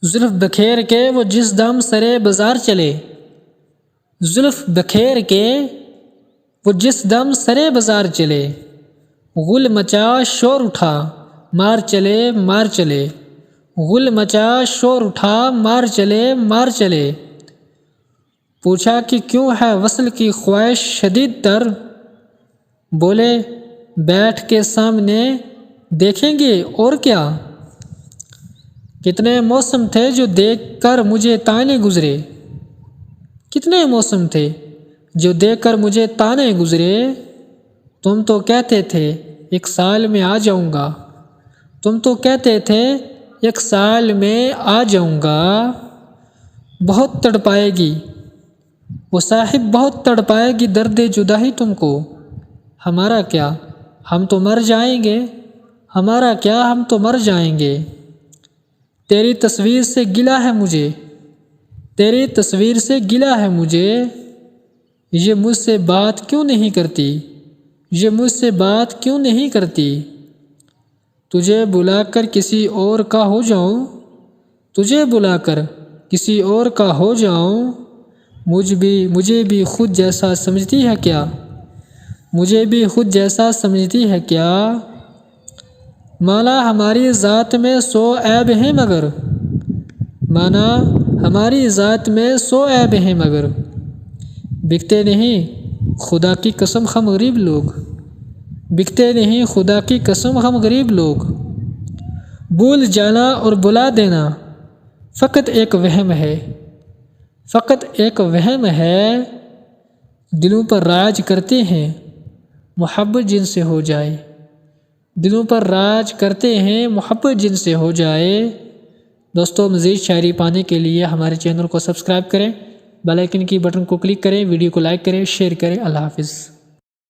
زلف بکھیر کے وہ جس دم سرے بازار چلے، زلف بکھیر کے وہ جس دم سرے بازار چلے، غل مچا شور اٹھا مار چلے مار چلے، غل مچا شور اٹھا مار چلے مار چلے۔ پوچھا کہ کیوں ہے وصل کی خواہش شدید تر، بولے بیٹھ کے سامنے دیکھیں گے اور کیا۔ کتنے موسم تھے جو دیکھ کر مجھے تانے گزرے، کتنے موسم تھے جو دیکھ کر مجھے تانے گزرے۔ تم تو کہتے تھے ایک سال میں آ جاؤں گا، تم تو کہتے تھے ایک سال میں آ جاؤں گا۔ بہت تڑپائے گی وہ صاحب، بہت تڑپائے گی درد جدائی تم کو۔ ہمارا کیا ہم تو مر جائیں گے، ہمارا کیا ہم تو مر جائیں گے۔ تیری تصویر سے گلہ ہے مجھے، تیری تصویر سے گلہ ہے مجھے، یہ مجھ سے بات کیوں نہیں کرتی، یہ مجھ سے بات کیوں نہیں کرتی۔ تجھے بلا کر کسی اور کا ہو جاؤں، تجھے بلا کر کسی اور کا ہو جاؤں، مجھے بھی خود جیسا سمجھتی ہے کیا، مجھے بھی خود جیسا سمجھتی ہے کیا۔ مانا ہماری ذات میں 100 عیب ہیں مگر، مانا ہماری ذات میں 100 عیب ہیں مگر، بکتے نہیں خدا کی قسم ہم غریب لوگ، بکتے نہیں خدا کی قسم ہم غریب لوگ۔ بھول جانا اور بلا دینا فقط ایک وہم ہے، فقط ایک وہم ہے، دلوں پر راج کرتے ہیں محبت جن سے ہو جائے، دلوں پر راج کرتے ہیں محبت جن سے ہو جائے۔ دوستو مزید شاعری پانے کے لیے ہمارے چینل کو سبسکرائب کریں، بیل آئیکن کی بٹن کو کلک کریں، ویڈیو کو لائک کریں، شیئر کریں۔ اللہ حافظ۔